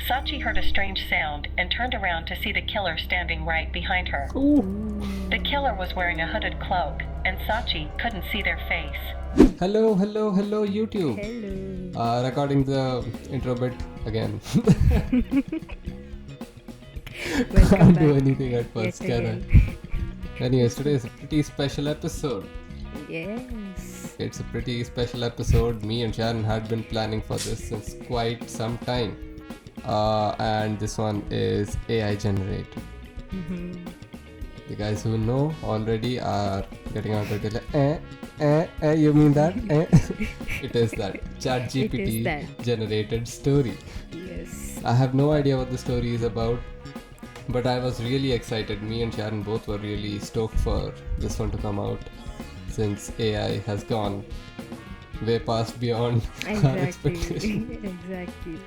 Sachi heard a strange sound and turned around to see the killer standing right behind her. Ooh. The killer was wearing a hooded cloak, and Sachi couldn't see their face. Hello, YouTube. Hello. Recording the intro bit again. Welcome Can't do back anything at first, yet can again. I? Anyways, today is a pretty special episode. Yes. It's a pretty special episode. Me and Sharon had been planning for this since quite some time. And this one is AI generated. The guys who know already are getting out of the you mean that? It is that ChatGPT that. generated story. Yes. I have no idea what the story is about, but I was really excited. Me and Sharon both were really stoked for this one to come out, since AI has gone way past beyond our expectations. Exactly.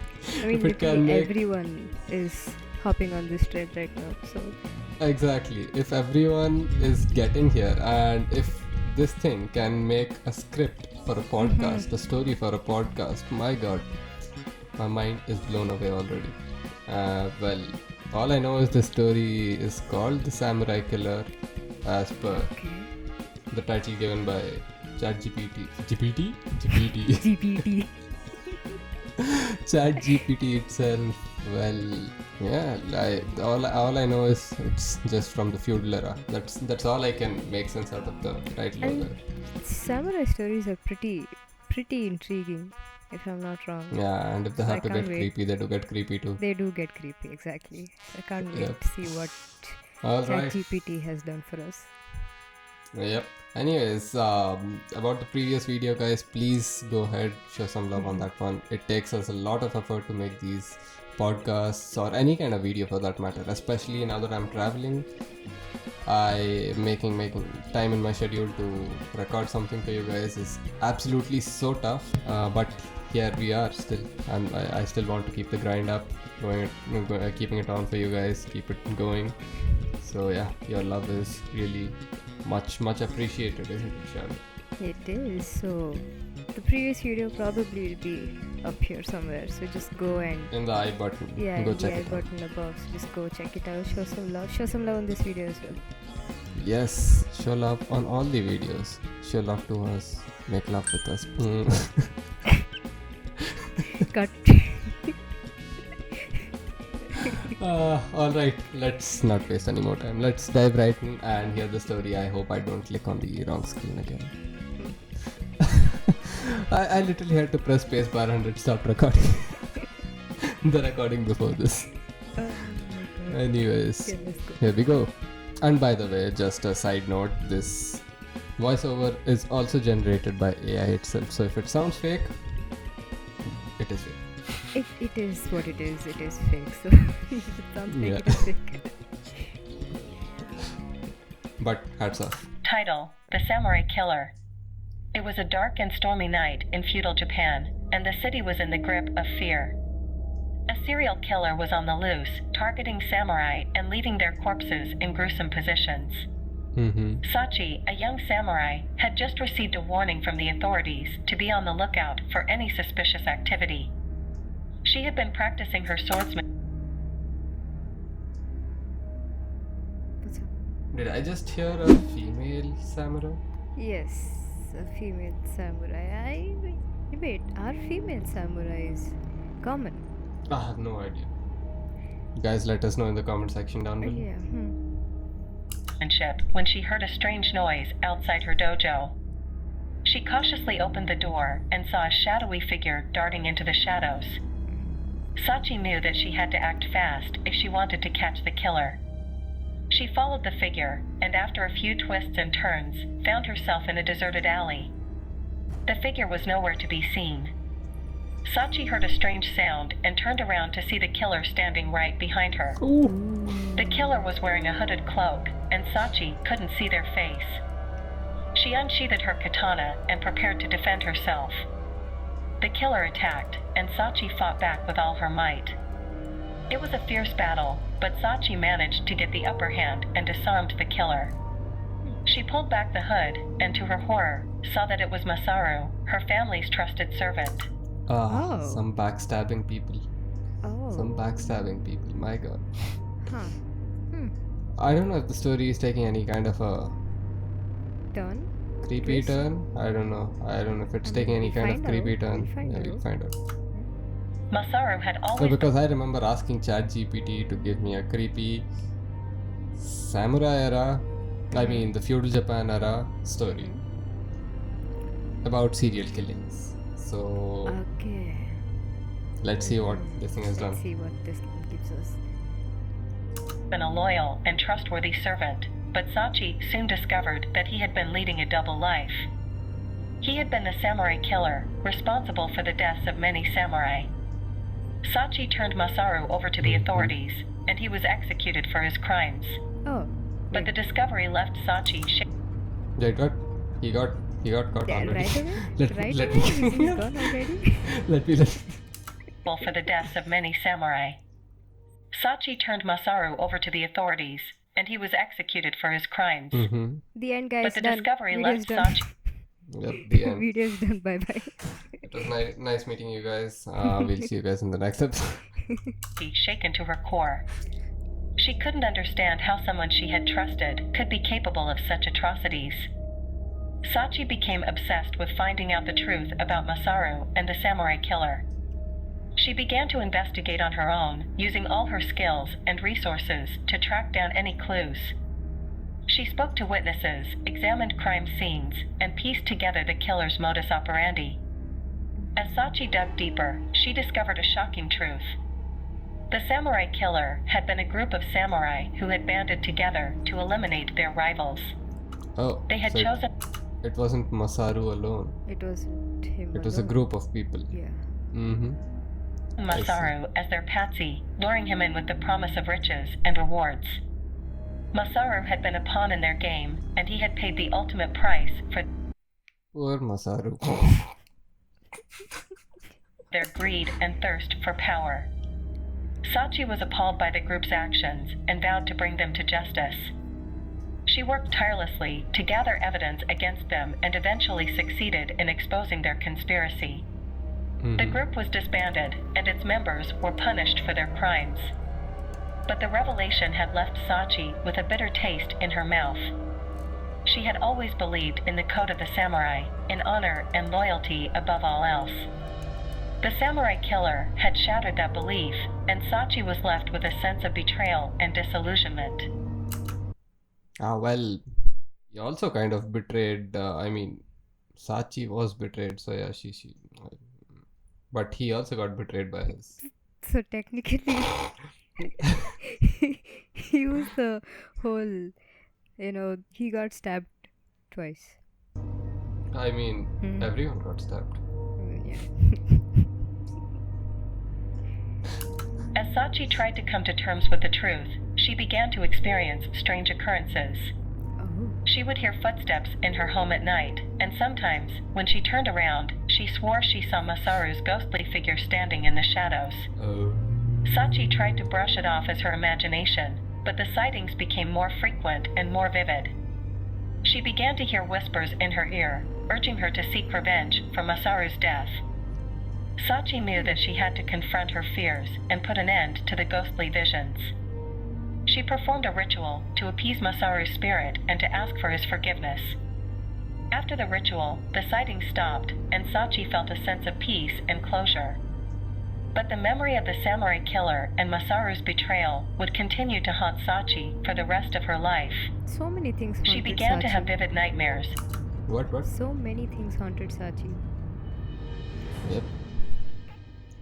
I mean, If it can literally make- everyone is hopping on this trend right now. So Exactly. If everyone is getting here, and if this thing can make a script for a podcast, a story for a podcast, my god, my mind is blown away already. Well, all I know is the story is called The Samurai Killer, as per the title given by ChatGPT. GPT. ChatGPT itself. Well, yeah. All I know is it's just from the feudal era. That's all I can make sense out of the title of And it. samurai stories are pretty intriguing, if I'm not wrong. Yeah, and if they So have I to can't get wait. creepy, they do get creepy too. They do get creepy, exactly. I can't wait Yep. to see what All right. ChatGPT has done for us. Yep. Anyways, about the previous video, guys, please go ahead, show some love on that one. It takes us a lot of effort to make these podcasts or any kind of video for that matter, especially now that I'm traveling. I making time in my schedule to record something for you guys is absolutely so tough, but here we are still, and I still want to keep the grind up, keeping it on for you guys, keep it going. So yeah, your love is really much appreciated, isn't it, Sharon? It is. So the previous video probably will be up here somewhere. So just go and In the I button, go in check the I it out. button above. So just go check it out. Show some love. Show some love on this video as well. Yes, show love on all the videos. Show love to us. Make love with us. Cut. Alright, let's not waste any more time. Let's dive right in and hear the story. I hope I don't click on the wrong screen again. I literally had to press spacebar and it stopped recording. The recording before this. Oh my god. Anyways, Okay, let's go. here we go. And by the way, just a side note, this voiceover is also generated by AI itself. So if it sounds fake, it is fake. It is what it is. It is fake. So if it sounds fake, Yeah. it is fake. But hats off. Title: The Samurai Killer. It was a dark and stormy night in feudal Japan, and the city was in the grip of fear. A serial killer was on the loose, targeting samurai and leaving their corpses in gruesome positions. Sachi, a young samurai, had just received a warning from the authorities to be on the lookout for any suspicious activity. She had been practicing her swordsmanship. What's up? Did I just hear a female samurai? Yes, a female samurai. Wait, are female samurais common? I have no idea. Guys, let us know in the comment section down below. Yeah. When she heard a strange noise outside her dojo. She cautiously opened the door and saw a shadowy figure darting into the shadows. Sachi knew that she had to act fast if she wanted to catch the killer. She followed the figure, and after a few twists and turns, found herself in a deserted alley. The figure was nowhere to be seen. Sachi heard a strange sound and turned around to see the killer standing right behind her. The killer was wearing a hooded cloak, and Sachi couldn't see their face. She unsheathed her katana and prepared to defend herself. The killer attacked, and Sachi fought back with all her might. It was a fierce battle, but Sachi managed to get the upper hand and disarmed the killer. She pulled back the hood, and to her horror, saw that it was Masaru, her family's trusted servant. Oh. Some backstabbing people. Oh, Some backstabbing people, my god. Huh. I don't know if the story is taking any kind of a Turn? creepy Twist? turn. I don't know if it's I taking mean, any we'll kind of find creepy out. turn. We'll find We'll out. find out. Masaru had No, always because I remember asking ChatGPT to give me a creepy samurai era, I mean the Feudal Japan era story about serial killings. So Okay. let's see what this thing has Let's done. see what this gives us. been a loyal and trustworthy servant, but Sachi soon discovered that he had been leading a double life. He had been the samurai killer, responsible for the deaths of many samurai. Sachi turned Masaru over to the authorities, and he was executed for his crimes. Oh. But the discovery left Sachi He got caught Yeah, already. right away? let Right let away? me He's gone already? let me for the deaths of many samurai. Sachi turned Masaru over to the authorities, and he was executed for his crimes. The end, guys. But the done. discovery Video's left done. Sachi. Yep, the end. Video's done. Bye-bye. It was nice meeting you guys. We'll see you guys in the next episode. Shaken to her core. She couldn't understand how someone she had trusted could be capable of such atrocities. Sachi became obsessed with finding out the truth about Masaru and the samurai killer. She began to investigate on her own, using all her skills and resources to track down any clues. She spoke to witnesses, examined crime scenes, and pieced together the killer's modus operandi. As Sachi dug deeper, she discovered a shocking truth. The samurai killer had been a group of samurai who had banded together to eliminate their rivals. Oh, They had so chosen it wasn't Masaru alone. It wasn't him. It was a alone. group of people. Yeah. Masaru as their patsy, luring him in with the promise of riches and rewards. Masaru had been a pawn in their game, and he had paid the ultimate price for Poor Masaru. their greed and thirst for power. Sachi was appalled by the group's actions and vowed to bring them to justice. She worked tirelessly to gather evidence against them and eventually succeeded in exposing their conspiracy. The group was disbanded, and its members were punished for their crimes. But the revelation had left Sachi with a bitter taste in her mouth. She had always believed in the code of the samurai, in honor and loyalty above all else. The samurai killer had shattered that belief, and Sachi was left with a sense of betrayal and disillusionment. Well, he also kind of betrayed. Sachi was betrayed, so yeah, she. But he also got betrayed by his. So technically, he was the whole, he got stabbed twice. I mean, everyone got stabbed. Yeah. As Sachi tried to come to terms with the truth, she began to experience strange occurrences. Oh. She would hear footsteps in her home at night, and sometimes, when she turned around, she swore she saw Masaru's ghostly figure standing in the shadows. Oh. Sachi tried to brush it off as her imagination, but the sightings became more frequent and more vivid. She began to hear whispers in her ear, urging her to seek revenge for Masaru's death. Sachi knew that she had to confront her fears and put an end to the ghostly visions. She performed a ritual to appease Masaru's spirit and to ask for his forgiveness. After the ritual, the sightings stopped, and Sachi felt a sense of peace and closure. But the memory of the samurai killer and Masaru's betrayal would continue to haunt Sachi for the rest of her life. So many things haunted She began Sachi. to have vivid nightmares. What? So many things haunted Sachi. Yep.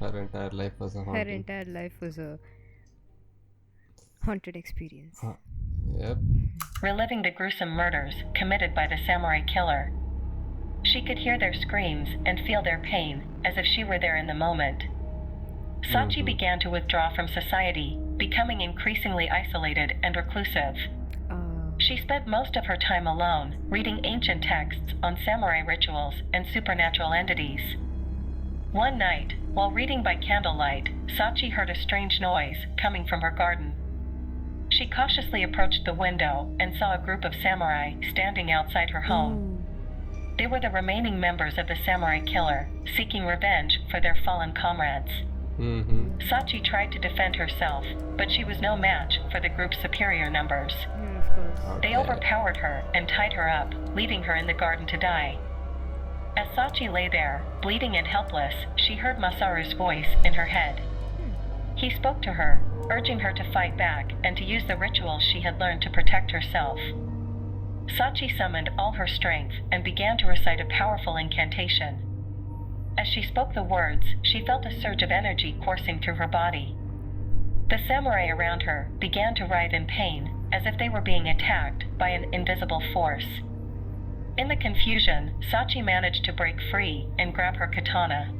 Her entire life was a Her haunting. entire life was a haunted experience. Yep. Reliving the gruesome murders committed by the samurai killer. She could hear their screams and feel their pain as if she were there in the moment. Sachi began to withdraw from society, becoming increasingly isolated and reclusive. She spent most of her time alone, reading ancient texts on samurai rituals and supernatural entities. One night, while reading by candlelight, Sachi heard a strange noise coming from her garden. She cautiously approached the window and saw a group of samurai standing outside her home. They were the remaining members of the samurai killer, seeking revenge for their fallen comrades. Sachi tried to defend herself, but she was no match for the group's superior numbers. Yeah, of course. They overpowered her and tied her up, leaving her in the garden to die. As Sachi lay there, bleeding and helpless, she heard Masaru's voice in her head. He spoke to her, urging her to fight back and to use the rituals she had learned to protect herself. Sachi summoned all her strength and began to recite a powerful incantation. As she spoke the words, she felt a surge of energy coursing through her body. The samurai around her began to writhe in pain, as if they were being attacked by an invisible force. In the confusion, Sachi managed to break free and grab her katana.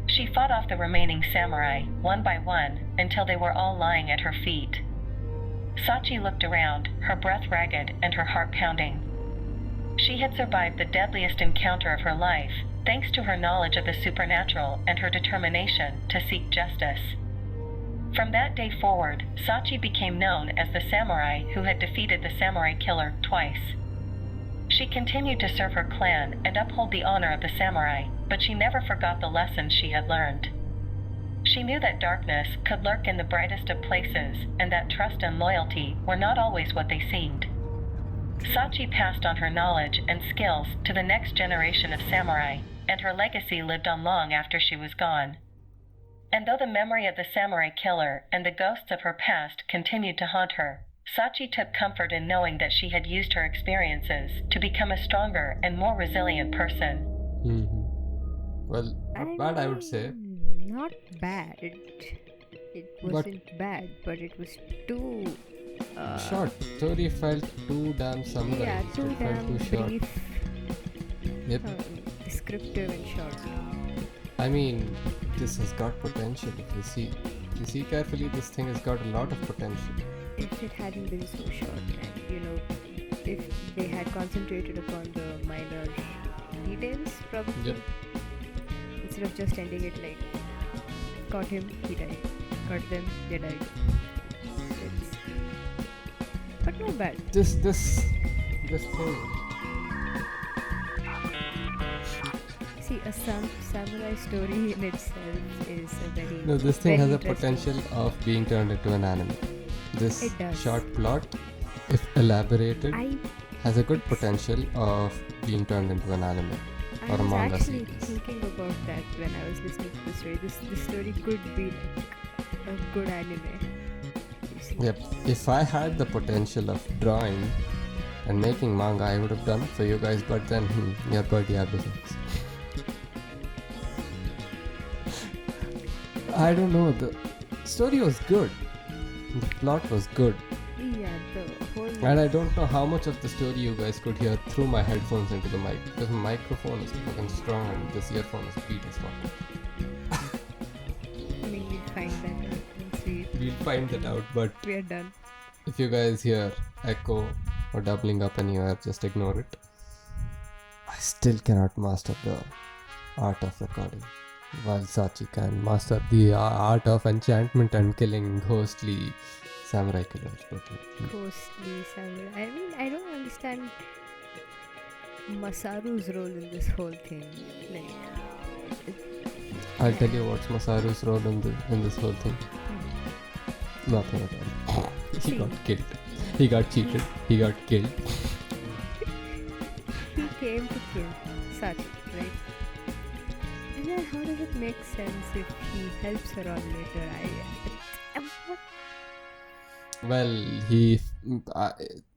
She fought off the remaining samurai, one by one, until they were all lying at her feet. Sachi looked around, her breath ragged and her heart pounding. She had survived the deadliest encounter of her life, thanks to her knowledge of the supernatural and her determination to seek justice. From that day forward, Sachi became known as the samurai who had defeated the samurai killer twice. She continued to serve her clan and uphold the honor of the samurai, but she never forgot the lessons she had learned. She knew that darkness could lurk in the brightest of places, and that trust and loyalty were not always what they seemed. Sachi passed on her knowledge and skills to the next generation of samurai, and her legacy lived on long after she was gone. And though the memory of the samurai killer and the ghosts of her past continued to haunt her, Sachi took comfort in knowing that she had used her experiences to become a stronger and more resilient person. Well, not bad, I would say. Not bad. It wasn't bad, but it was too... short. Story felt too damn summarized. Yeah, too It felt damn too short. brief. Yep. Descriptive and short. I mean, this has got potential. If you see carefully, this thing has got a lot of potential. If it hadn't been so short, and if they had concentrated upon the minor details, probably. Yep. Instead of just ending it like, caught him, he died. Caught them, they died. But not bad. This thing. See, a samurai story in itself is a very... No, this thing very has a interesting- potential of being turned into an anime. This It does. short plot, if elaborated, I has a good potential of being turned into an anime or a was manga actually series. thinking about that when I was listening to the story. This story could be like a good anime. You see. Yep. If I had the potential of drawing and making manga, I would have done it for you guys, but then your birdie episodes. I don't know, the story was good. The plot was good. Yeah, the whole... And I don't know how much of the story you guys could hear through my headphones into the mic, because my microphone is fucking strong and this earphone is beat as fuck. I mean, we'll find that out and see. We'll find that out, but We are done. if you guys hear echo or doubling up anywhere, just ignore it. I still cannot master the art of recording, while Sachi can master the art of enchantment and killing ghostly samurai killers. But Ghostly samurai. I mean, I don't understand Masaru's role in this whole thing. Like, I'll tell you what's Masaru's role in this whole thing. Nothing at all. He See. got killed. He got cheated. He got killed. he came to kill Sachi, right? And then how does it make sense if he helps her on later? Well,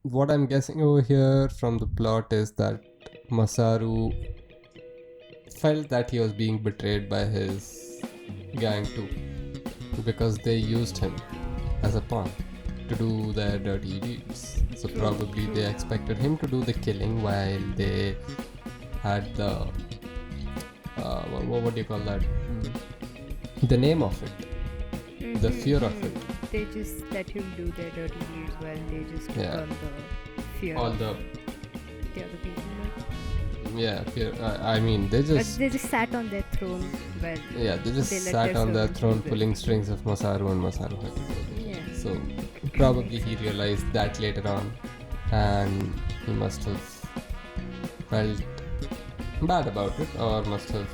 what I'm guessing over here from the plot is that Masaru felt that he was being betrayed by his gang too, because they used him as a pawn to do their dirty deeds. So probably they expected him to do the killing while they had the what do you call that? The name of it, the fear of it. They just let him do their dirty deeds while they just took Yeah. on the fear All of the the other people. fear. I mean, they But just they just sat on their throne while they just they let sat their on their servants throne do pulling that. strings of Masaru, and Masaru had to do it. Yeah. So probably he realized that later on, and he must have felt bad about it, or must have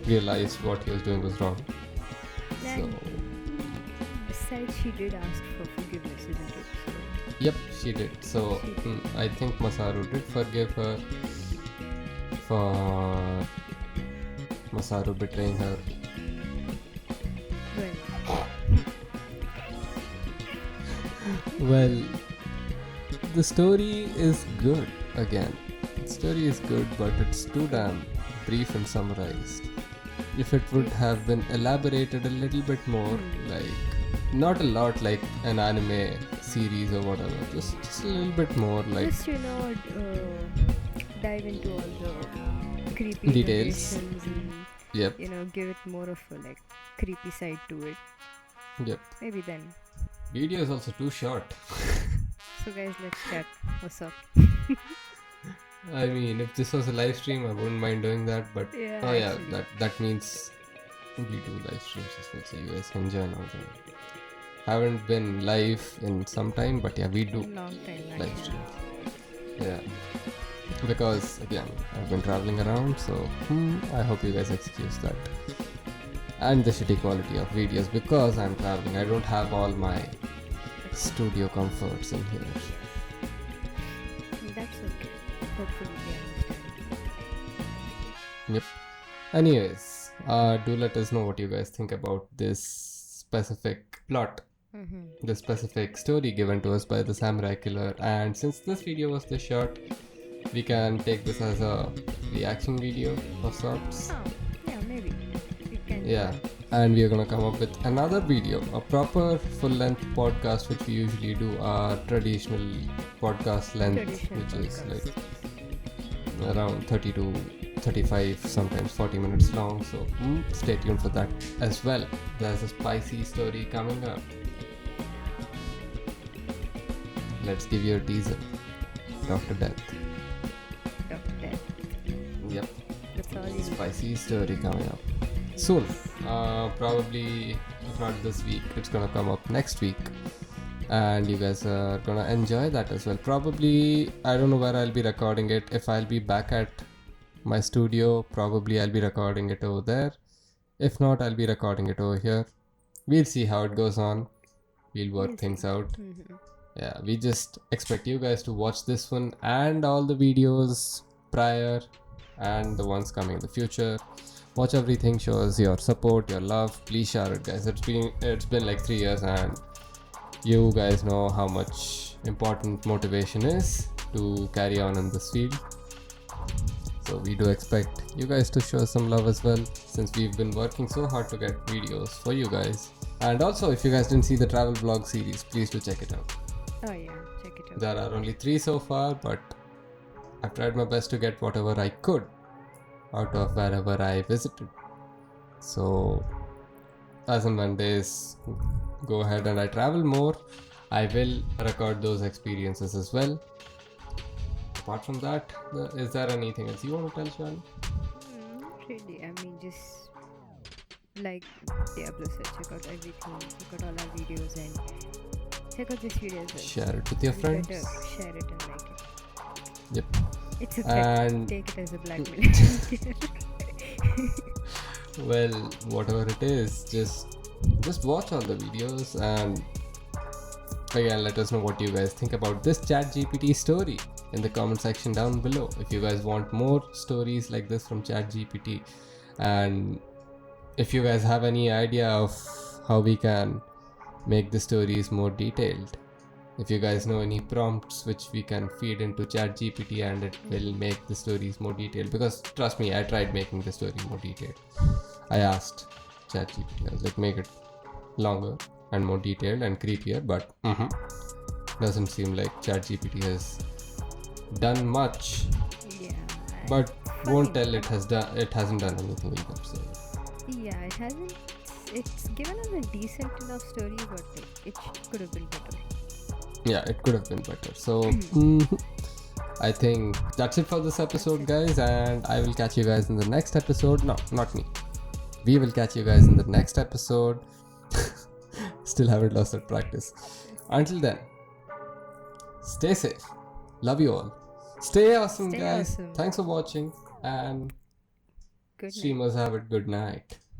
realized what he was doing was wrong. So, Besides, she did ask for forgiveness, isn't it? So, yep, she did. So, I think Masaru did forgive her for Masaru betraying her. Well, the story is good again. The story is good, but it's too damn brief and summarized. If it would have been elaborated a little bit more, like not a lot like an anime series or whatever, just a little bit more like just dive into all the creepy details. locations and Yep, give it more of a like creepy side to it. yep. Maybe then. Video is also too short. So guys, let's chat. What's up? I mean, if this was a live stream, I wouldn't mind doing that. But Yeah, yeah, actually. that means we do live streams as well, so you guys can join out. Haven't been live in some time, but yeah, we do Long time. live actually. streams. Yeah, because again, I've been traveling around, so I hope you guys excuse that. And the shitty quality of videos because I'm traveling. I don't have all my studio comforts in here. That's okay. Hopefully they understand. Yep. Anyways, do let us know what you guys think about this specific plot, this specific story given to us by the Samurai Killer. And since this video was this short, we can take this as a reaction video of sorts. Oh, yeah, maybe. You can. Yeah. And we are gonna come up with another video, a proper full-length podcast, which we usually do, our traditional podcast length, Traditional which is podcast. like around 30 to 35, sometimes 40 minutes long. So stay tuned for that as well. There's a spicy story coming up. Let's give you a teaser. Dr. Death. Dr. Death. Yep. That's all you need. Spicy story coming up soon. Probably if not this week, it's gonna come up next week, and you guys are gonna enjoy that as well. Probably, I don't know where I'll be recording it. If I'll be back at my studio, probably I'll be recording it over there. If not, I'll be recording it over here. We'll see how it goes on. We'll work things out. Yeah, we just expect you guys to watch this one and all the videos prior and the ones coming in the future. Watch everything, show us your support, your love. Please share it, guys. It's been like 3 years, and you guys know how much important motivation is to carry on in this field. So we do expect you guys to show some love as well, since we've been working so hard to get videos for you guys. And also, if you guys didn't see the travel vlog series, please do check it out. Oh yeah, check it out. There are only 3 so far, but I've tried my best to get whatever I could out of wherever I visited. So as and when days go ahead and I travel more, I will record those experiences as well. Apart from that, is there anything else you want to tell, Shani? Not really. I mean, just like Diablo said, check out everything, check out all our videos, and check out this video as well. Share it with your You friends. better share it and like it. Yep. It's a threat. And Take it as a blackmail. well, whatever it is, just watch all the videos, and again, let us know what you guys think about this ChatGPT story in the comment section down below. If you guys want more stories like this from ChatGPT, and if you guys have any idea of how we can make the stories more detailed, if you guys know any prompts which we can feed into ChatGPT and it will make the stories more detailed, because trust me, I tried making the story more detailed. I asked ChatGPT, I was like, make it longer and more detailed and creepier, but doesn't seem like ChatGPT has done much. Yeah. But Funny. won't tell it hasn't done anything either. So Yeah, it hasn't. It's given us a decent enough story, but it could have been better. yeah, it could have been better. So I think that's it for this episode, guys, and I will catch you guys in the next episode. No, not me. We will catch you guys in the next episode. Still haven't lost that practice. Until then, stay safe. Love you all. Stay awesome, Stay guys. awesome. Thanks for watching, and Good night. streamers have it. Good night.